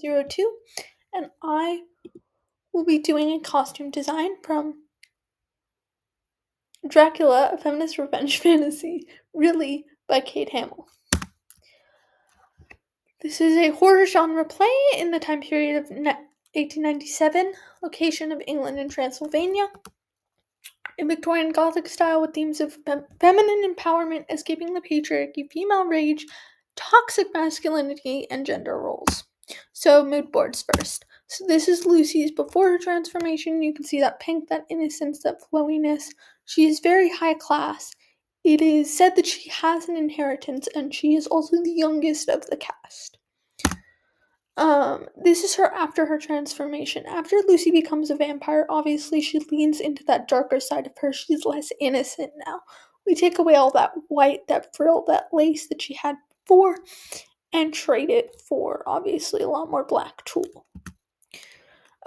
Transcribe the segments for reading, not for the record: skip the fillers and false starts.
02, and I will be doing a costume design from Dracula, a feminist revenge fantasy, really, by Kate Hamill. This is a horror genre play in the time period of 1897, location of England and Transylvania, in Victorian Gothic style with themes of feminine empowerment, escaping the patriarchy, female rage, toxic masculinity, and gender roles. So, mood boards first. So, this is Lucy's before her transformation. You can see that pink, that innocence, that flowiness. She is very high class. It is said that she has an inheritance, and she is also the youngest of the cast. This is her after her transformation. After Lucy becomes a vampire, obviously she leans into that darker side of her. She's less innocent now. We take away all that white, that frill, that lace that she had before, and trade it for, obviously, a lot more black tulle.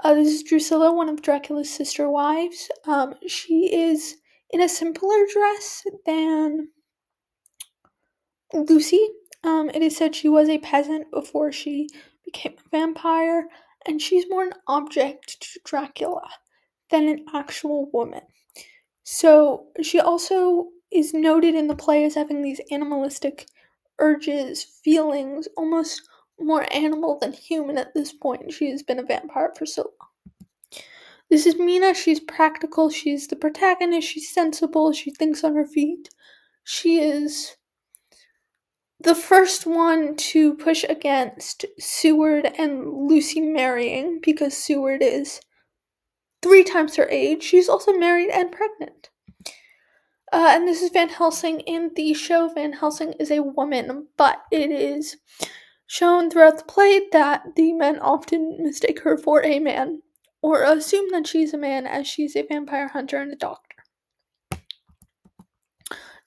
This is Drusilla, one of Dracula's sister wives. She is in a simpler dress than Lucy. It is said she was a peasant before she became a vampire, and she's more an object to Dracula than an actual woman. So she also is noted in the play as having these animalistic urges, feelings, almost more animal than human at this point. She has been a vampire for so long. This is Mina. She's practical. She's the protagonist. She's sensible. She thinks on her feet. She is the first one to push against Seward and Lucy marrying because Seward is 3 times her age. She's also married and pregnant. And this is Van Helsing. In the show, Van Helsing is a woman, but it is shown throughout the play that the men often mistake her for a man, or assume that she's a man as she's a vampire hunter and a doctor.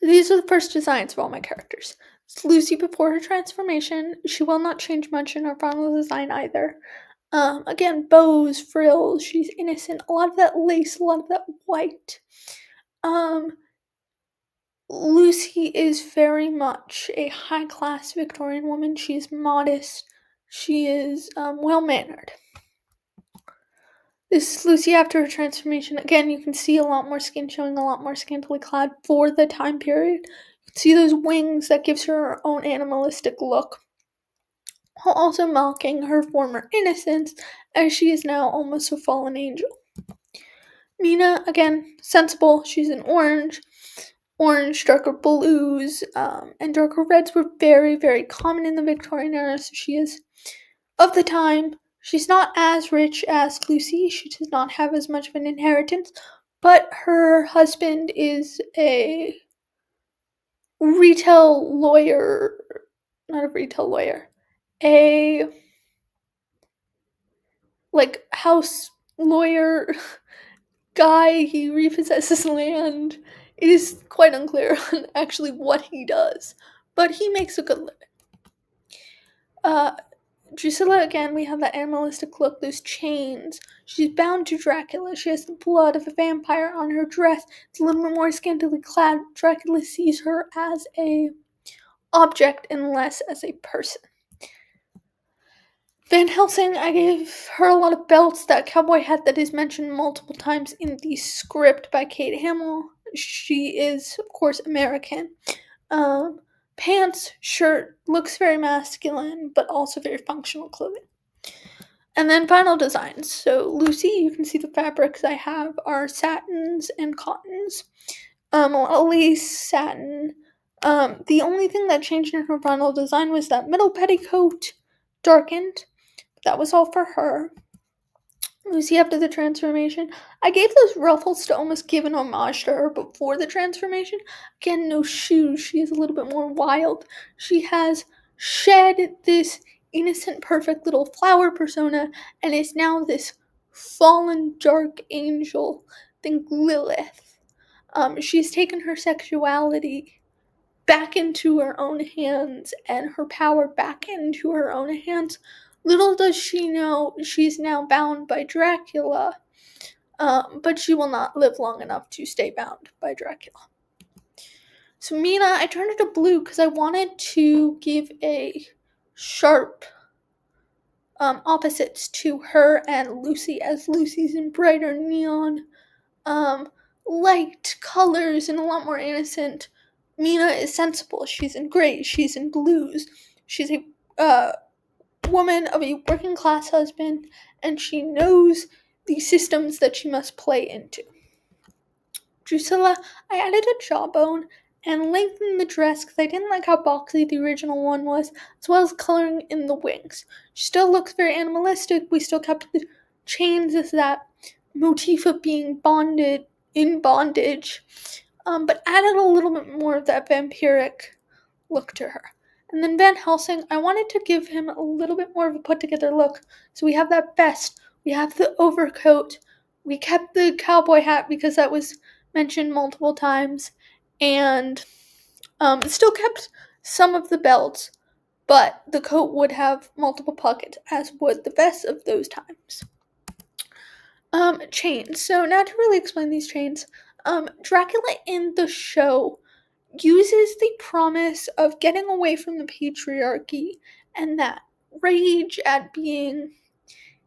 These are the first designs of all my characters. It's Lucy before her transformation. She will not change much in her final design either. Again, bows, frills, she's innocent, a lot of that lace, a lot of that white. Lucy is very much a high-class Victorian woman. She is modest. She is well-mannered. This is Lucy after her transformation. Again, you can see a lot more skin showing, a lot more scantily clad for the time period. You can see those wings that gives her her own animalistic look, while also mocking her former innocence as she is now almost a fallen angel. Mina, again, sensible. She's in orange. Orange, darker blues, and darker reds were very, very common in the Victorian era, so she is of the time. She's not as rich as Lucy. She does not have as much of an inheritance, but her husband is a retail lawyer, not a retail lawyer, a house lawyer guy. He repossesses land. It is quite unclear on actually what he does, but he makes a good living. Drusilla, again, we have that animalistic look, those chains. She's bound to Dracula. She has the blood of a vampire on her dress. It's a little bit more scantily clad. Dracula sees her as a object and less as a person. Van Helsing, I gave her a lot of belts, that cowboy hat that is mentioned multiple times in the script by Kate Hamill. She is, of course, American. Pants, shirt, looks very masculine, but also very functional clothing. And then final designs. So Lucy, you can see the fabrics I have are satins and cottons. A lot of lace, satin. The only thing that changed in her final design was that middle petticoat darkened. That was all for her. Lucy after the transformation. I gave those ruffles to almost give an homage to her before the transformation. Again, no shoes. She is a little bit more wild. She has shed this innocent, perfect little flower persona and is now this fallen, dark angel. Think Lilith. She's taken her sexuality back into her own hands and her power back into her own hands. Little does she know she's now bound by Dracula, but she will not live long enough to stay bound by Dracula. So Mina, I turned it to blue because I wanted to give a sharp opposites to her and Lucy, as Lucy's in brighter neon, um, light colors and a lot more innocent. Mina is sensible. She's in grays. She's in blues. She's a woman of a working class husband, and she knows the systems that she must play into. Drusilla, I added a jawbone and lengthened the dress because I didn't like how boxy the original one was, as well as coloring in the wings. She still looks very animalistic. We still kept the chains as that motif of being bonded in bondage, but added a little bit more of that vampiric look to her. And then Van Helsing, I wanted to give him a little bit more of a put together look. So we have that vest, we have the overcoat, we kept the cowboy hat because that was mentioned multiple times, and still kept some of the belts, but the coat would have multiple pockets, as would the vest of those times. Chains. So now to really explain these chains, Dracula in the show uses the promise of getting away from the patriarchy and that rage at being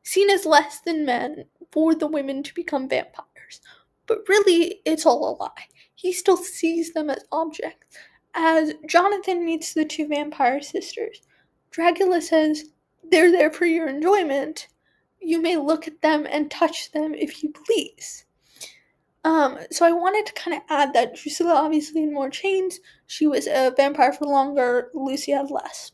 seen as less than men for the women to become vampires. But really, it's all a lie. He still sees them as objects. As Jonathan meets the two vampire sisters, Dracula says, "They're there for your enjoyment. You may look at them and touch them if you please." So I wanted to kind of add that Drusilla obviously had more chains. She was a vampire for longer. Lucy had less.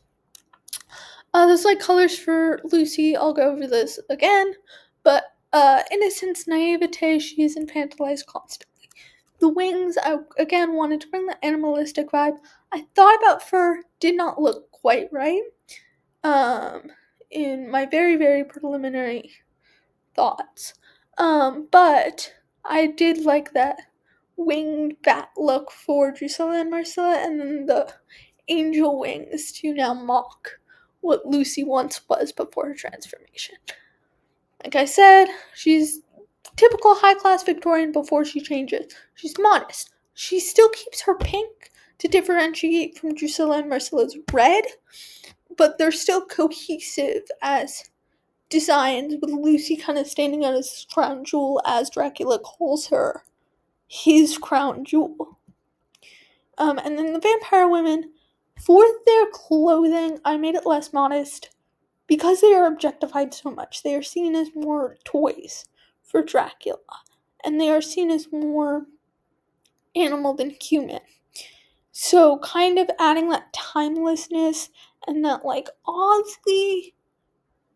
There's like colors for Lucy. I'll go over this again. But innocence, naivete, she's infantilized constantly. The wings, I again wanted to bring the animalistic vibe. I thought about fur, did not look quite right. In my very, very preliminary thoughts. But I did like that winged bat look for Drusilla and Marcilla, and then the angel wings to now mock what Lucy once was before her transformation. Like I said, she's typical high class Victorian before she changes. She's modest. She still keeps her pink to differentiate from Drusilla and Marcilla's red, but they're still cohesive as designs, with Lucy kind of standing on his crown jewel, as Dracula calls her his crown jewel. And then the vampire women, for their clothing, I made it less modest because they are objectified so much. They are seen as more toys for Dracula, and they are seen as more animal than human. So, kind of adding that timelessness and that, like, oddly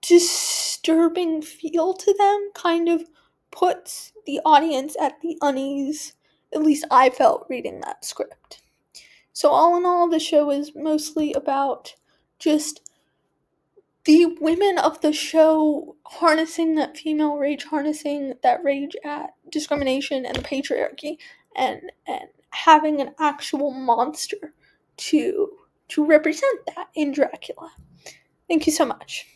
disturbing feel to them kind of puts the audience at the unease. At least I felt reading that script. So, all in all, the show is mostly about just the women of the show harnessing that female rage, harnessing that rage at discrimination and the patriarchy, and having an actual monster to represent that in Dracula. Thank you so much.